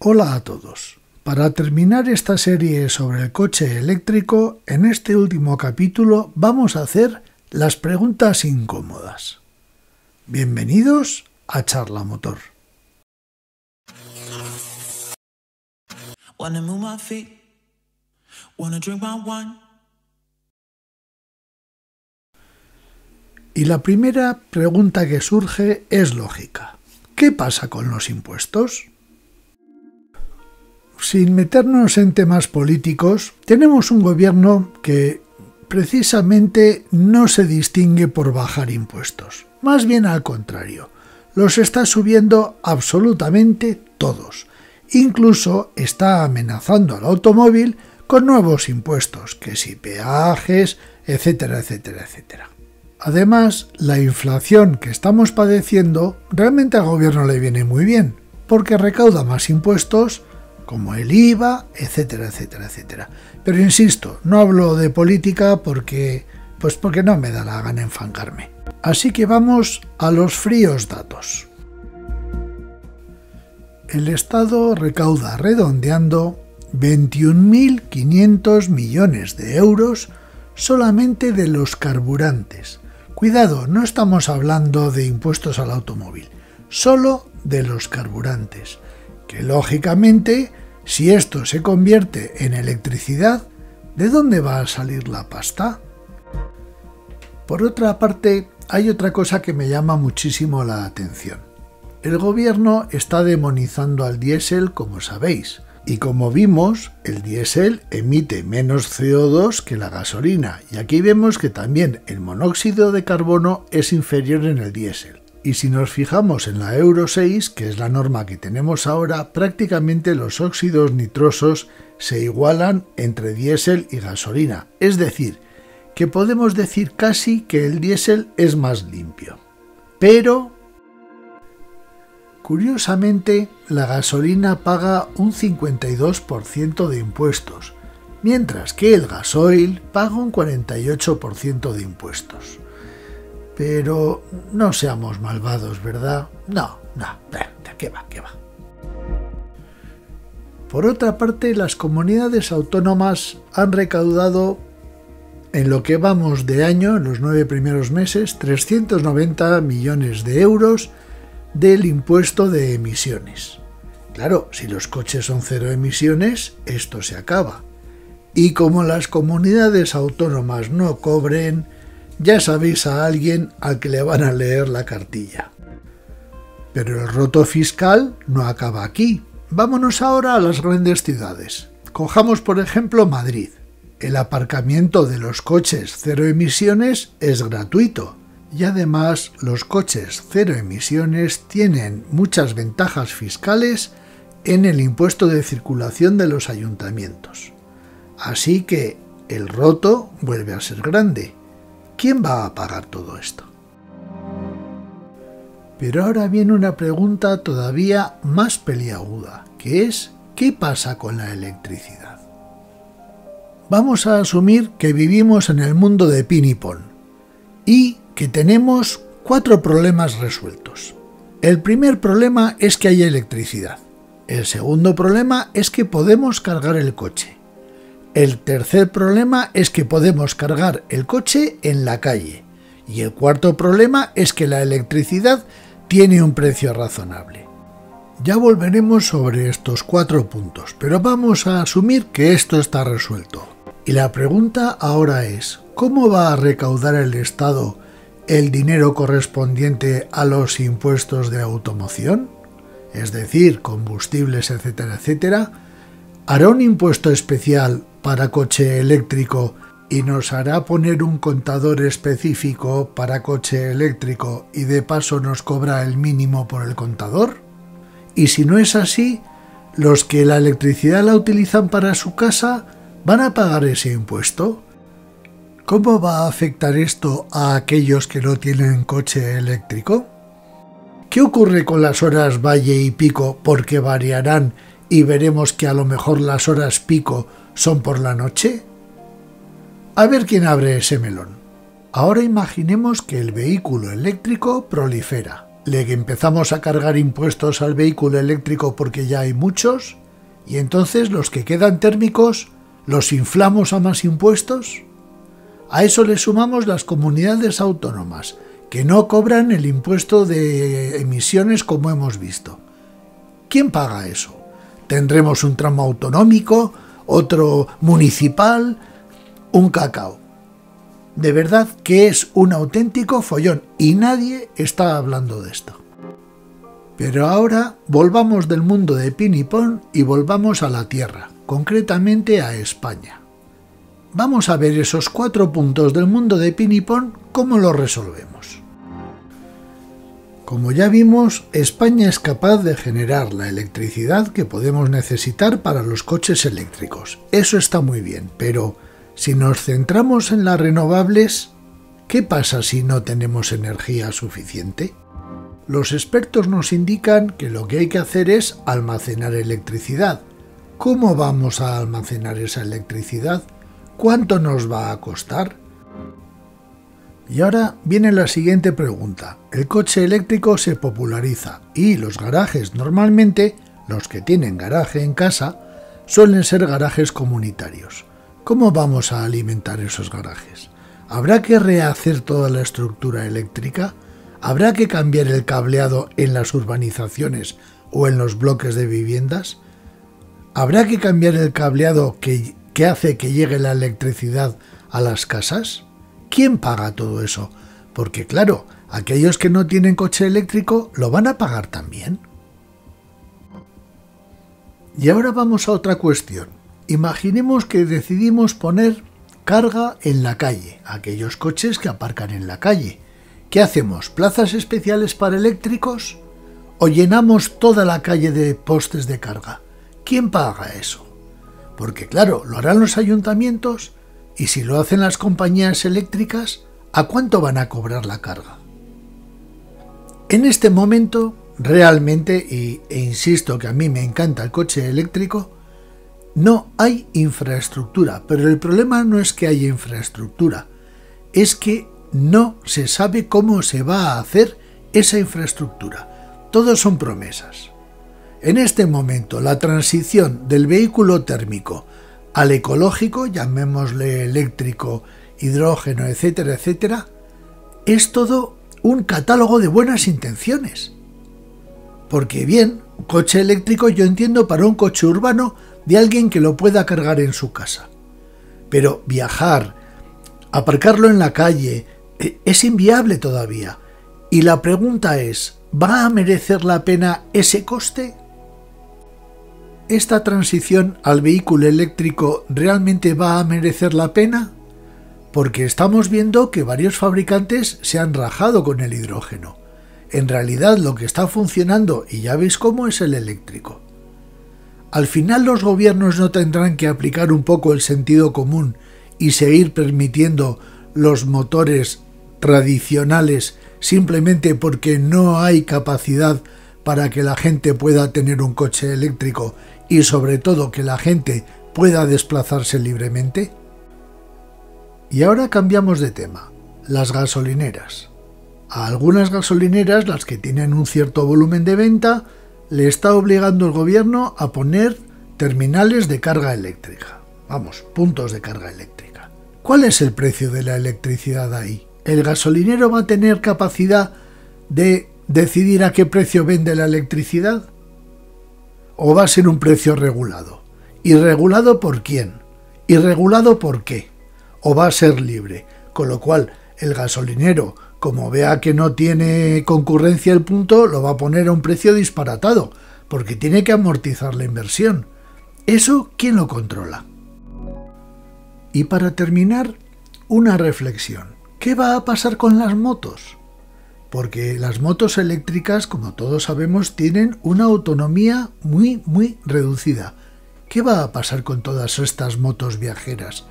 Hola a todos. Para terminar esta serie sobre el coche eléctrico, en este último capítulo vamos a hacer las preguntas incómodas. Bienvenidos a Charla Motor. Y la primera pregunta que surge es lógica. ¿Qué pasa con los impuestos? Sin meternos en temas políticos, tenemos un gobierno que precisamente no se distingue por bajar impuestos. Más bien al contrario, los está subiendo absolutamente todos. Incluso está amenazando al automóvil con nuevos impuestos, que si peajes, etcétera, etcétera, etcétera. Además, la inflación que estamos padeciendo realmente al gobierno le viene muy bien, porque recauda más impuestos, como el IVA, etcétera, etcétera, etcétera. Pero insisto, no hablo de política porque no me da la gana enfangarme. Así que vamos a los fríos datos. El Estado recauda, redondeando, 21.500 millones de euros solamente de los carburantes. Cuidado, no estamos hablando de impuestos al automóvil, solo de los carburantes, que lógicamente, si esto se convierte en electricidad, ¿de dónde va a salir la pasta? Por otra parte, hay otra cosa que me llama muchísimo la atención. El gobierno está demonizando al diésel, como sabéis, y como vimos, el diésel emite menos CO2 que la gasolina, y aquí vemos que también el monóxido de carbono es inferior en el diésel. Y si nos fijamos en la Euro 6, que es la norma que tenemos ahora, prácticamente los óxidos nitrosos se igualan entre diésel y gasolina. Es decir, que podemos decir casi que el diésel es más limpio. Pero, curiosamente, la gasolina paga un 52% de impuestos, mientras que el gasoil paga un 48% de impuestos. Pero no seamos malvados, ¿verdad? No, ¿qué va? Por otra parte, las comunidades autónomas han recaudado, en lo que vamos de año, en los 9 primeros meses, 390 millones de euros del impuesto de emisiones. Claro, si los coches son cero emisiones, esto se acaba. Y como las comunidades autónomas no cobren, ya sabéis a alguien al que le van a leer la cartilla. Pero el roto fiscal no acaba aquí. Vámonos ahora a las grandes ciudades. Cojamos por ejemplo Madrid. El aparcamiento de los coches cero emisiones es gratuito. Y además los coches cero emisiones tienen muchas ventajas fiscales en el impuesto de circulación de los ayuntamientos. Así que el roto vuelve a ser grande. ¿Quién va a pagar todo esto? Pero ahora viene una pregunta todavía más peliaguda, que es ¿qué pasa con la electricidad? Vamos a asumir que vivimos en el mundo de pin y pon y que tenemos 4 problemas resueltos. El primer problema es que hay electricidad. El segundo problema es que podemos cargar el coche. El tercer problema es que podemos cargar el coche en la calle. Y el cuarto problema es que la electricidad tiene un precio razonable. Ya volveremos sobre estos 4 puntos, pero vamos a asumir que esto está resuelto. Y la pregunta ahora es, ¿cómo va a recaudar el Estado el dinero correspondiente a los impuestos de automoción? Es decir, combustibles, etcétera, etcétera. ¿Hará un impuesto especial para coche eléctrico y nos hará poner un contador específico para coche eléctrico y de paso nos cobra el mínimo por el contador? Y si no es así, ¿los que la electricidad la utilizan para su casa van a pagar ese impuesto? ¿Cómo va a afectar esto a aquellos que no tienen coche eléctrico? ¿Qué ocurre con las horas valle y pico? Porque variarán y veremos que a lo mejor las horas pico son por la noche. A ver quién abre ese melón. Ahora imaginemos que el vehículo eléctrico prolifera. le empezamos a cargar impuestos al vehículo eléctrico porque ya hay muchos, y entonces los que quedan térmicos los inflamos a más impuestos. A eso le sumamos las comunidades autónomas, que no cobran el impuesto de emisiones como hemos visto. ¿Quién paga eso? Tendremos un tramo autonómico, otro municipal, un cacao. De verdad que es un auténtico follón y nadie está hablando de esto. Pero ahora volvamos del mundo de pin y pon y volvamos a la Tierra, concretamente a España. Vamos a ver esos 4 puntos del mundo de pin y pon, ¿cómo los resolvemos? Como ya vimos, España es capaz de generar la electricidad que podemos necesitar para los coches eléctricos. Eso está muy bien, pero si nos centramos en las renovables, ¿qué pasa si no tenemos energía suficiente? Los expertos nos indican que lo que hay que hacer es almacenar electricidad. ¿Cómo vamos a almacenar esa electricidad? ¿Cuánto nos va a costar? Y ahora viene la siguiente pregunta. El coche eléctrico se populariza y los garajes, normalmente, los que tienen garaje en casa, suelen ser garajes comunitarios. ¿Cómo vamos a alimentar esos garajes? ¿Habrá que rehacer toda la estructura eléctrica? ¿Habrá que cambiar el cableado en las urbanizaciones o en los bloques de viviendas? ¿Habrá que cambiar el cableado que hace que llegue la electricidad a las casas? ¿Quién paga todo eso? Porque claro, aquellos que no tienen coche eléctrico lo van a pagar también. Y ahora vamos a otra cuestión. Imaginemos que decidimos poner carga en la calle, aquellos coches que aparcan en la calle. ¿Qué hacemos? ¿Plazas especiales para eléctricos? ¿O llenamos toda la calle de postes de carga? ¿Quién paga eso? Porque claro, lo harán los ayuntamientos y si lo hacen las compañías eléctricas, ¿a cuánto van a cobrar la carga? En este momento, realmente, e insisto que a mí me encanta el coche eléctrico, no hay infraestructura, pero el problema no es que haya infraestructura, es que no se sabe cómo se va a hacer esa infraestructura. Todos son promesas. En este momento, la transición del vehículo térmico al ecológico, llamémosle eléctrico, hidrógeno, etcétera, etcétera, es todo un catálogo de buenas intenciones. Porque bien, un coche eléctrico yo entiendo para un coche urbano de alguien que lo pueda cargar en su casa. Pero viajar, aparcarlo en la calle, es inviable todavía. Y la pregunta es, ¿va a merecer la pena ese coste? ¿Esta transición al vehículo eléctrico realmente va a merecer la pena? Porque estamos viendo que varios fabricantes se han rajado con el hidrógeno. En realidad lo que está funcionando, y ya veis cómo, es el eléctrico. Al final los gobiernos no tendrán que aplicar un poco el sentido común y seguir permitiendo los motores tradicionales simplemente porque no hay capacidad para que la gente pueda tener un coche eléctrico y sobre todo que la gente pueda desplazarse libremente. Y ahora cambiamos de tema. Las gasolineras. A algunas gasolineras, las que tienen un cierto volumen de venta, le está obligando el gobierno a poner terminales de carga eléctrica. Vamos, puntos de carga eléctrica. ¿Cuál es el precio de la electricidad ahí? ¿El gasolinero va a tener capacidad de decidir a qué precio vende la electricidad? ¿O va a ser un precio regulado? ¿Y regulado por quién? ¿Y regulado por qué? ¿O va a ser libre? Con lo cual, el gasolinero, como vea que no tiene concurrencia el punto, lo va a poner a un precio disparatado, porque tiene que amortizar la inversión. ¿Eso quién lo controla? Y para terminar, una reflexión. ¿Qué va a pasar con las motos? Porque las motos eléctricas, como todos sabemos, tienen una autonomía muy reducida. ¿Qué va a pasar con todas estas motos viajeras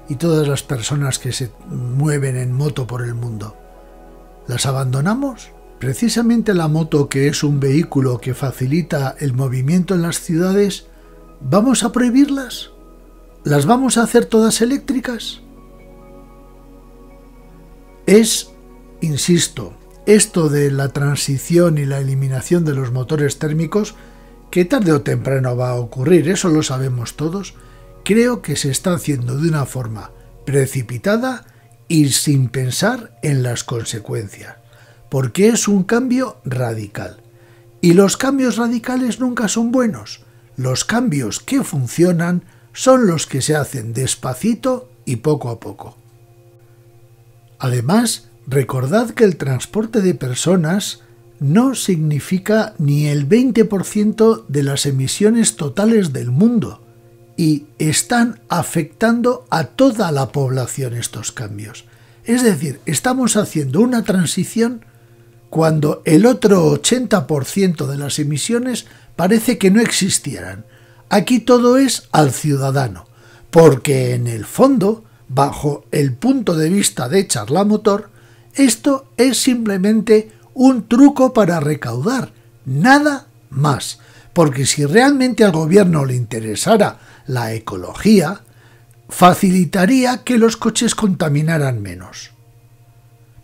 y todas las personas que se mueven en moto por el mundo? ¿Las abandonamos? Precisamente la moto, que es un vehículo que facilita el movimiento en las ciudades, ¿vamos a prohibirlas? ¿Las vamos a hacer todas eléctricas? Es, insisto, esto de la transición y la eliminación de los motores térmicos, que tarde o temprano va a ocurrir, eso lo sabemos todos, creo que se está haciendo de una forma precipitada y sin pensar en las consecuencias, porque es un cambio radical. Y los cambios radicales nunca son buenos. Los cambios que funcionan son los que se hacen despacito y poco a poco. Además, recordad que el transporte de personas no significa ni el 20% de las emisiones totales del mundo y están afectando a toda la población estos cambios. Es decir, estamos haciendo una transición cuando el otro 80% de las emisiones parece que no existieran. Aquí todo es al ciudadano, porque en el fondo, bajo el punto de vista de Charlamotor, esto es simplemente un truco para recaudar, nada más. Porque si realmente al gobierno le interesara la ecología, facilitaría que los coches contaminaran menos.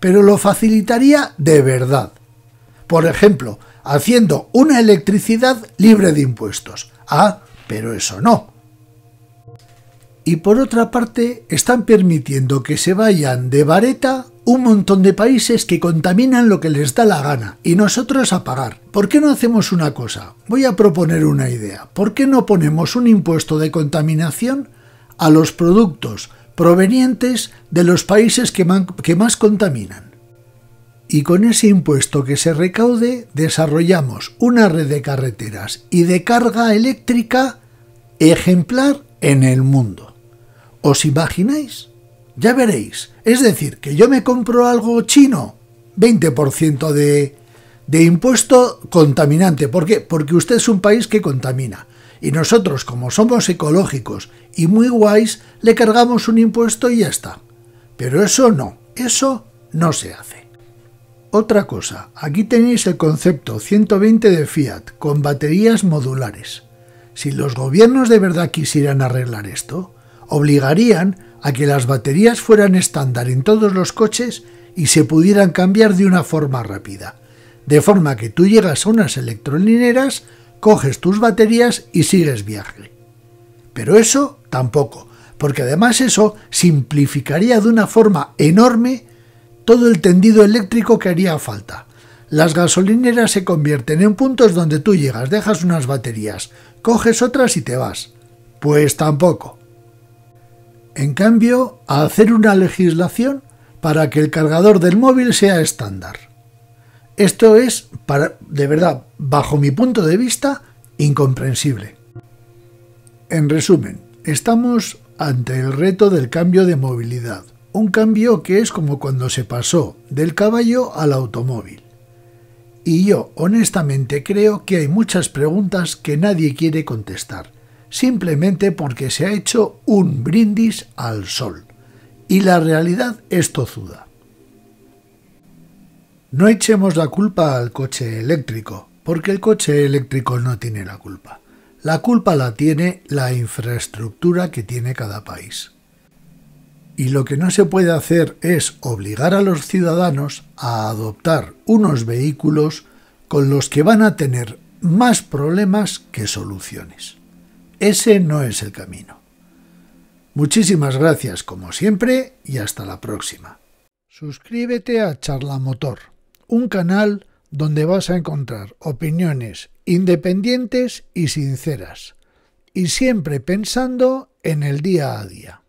Pero lo facilitaría de verdad. Por ejemplo, haciendo una electricidad libre de impuestos. Ah, pero eso no. Y por otra parte, están permitiendo que se vayan de vareta un montón de países que contaminan lo que les da la gana y nosotros a pagar. ¿Por qué no hacemos una cosa? Voy a proponer una idea. ¿Por qué no ponemos un impuesto de contaminación a los productos provenientes de los países que más contaminan? Y con ese impuesto que se recaude desarrollamos una red de carreteras y de carga eléctrica ejemplar en el mundo. ¿Os imagináis? Ya veréis. Es decir, que yo me compro algo chino, 20% de impuesto contaminante. ¿Por qué? Porque usted es un país que contamina. Y nosotros, como somos ecológicos y muy guays, le cargamos un impuesto y ya está. Pero eso no se hace. Otra cosa, aquí tenéis el concepto 120 de Fiat, con baterías modulares. Si los gobiernos de verdad quisieran arreglar esto, obligarían a que las baterías fueran estándar en todos los coches y se pudieran cambiar de una forma rápida. De forma que tú llegas a unas electrolineras, coges tus baterías y sigues viaje. Pero eso tampoco, porque además eso simplificaría de una forma enorme todo el tendido eléctrico que haría falta. Las gasolineras se convierten en puntos donde tú llegas, dejas unas baterías, coges otras y te vas. Pues tampoco. En cambio, a hacer una legislación para que el cargador del móvil sea estándar. Esto es, de verdad, bajo mi punto de vista, incomprensible. En resumen, estamos ante el reto del cambio de movilidad. Un cambio que es como cuando se pasó del caballo al automóvil. Y yo, honestamente, creo que hay muchas preguntas que nadie quiere contestar, simplemente porque se ha hecho un brindis al sol. Y la realidad es tozuda. No echemos la culpa al coche eléctrico, porque el coche eléctrico no tiene la culpa. La culpa la tiene la infraestructura que tiene cada país. Y lo que no se puede hacer es obligar a los ciudadanos a adoptar unos vehículos con los que van a tener más problemas que soluciones. Ese no es el camino. Muchísimas gracias como siempre y hasta la próxima. Suscríbete a Charlamotor, un canal donde vas a encontrar opiniones independientes y sinceras, y siempre pensando en el día a día.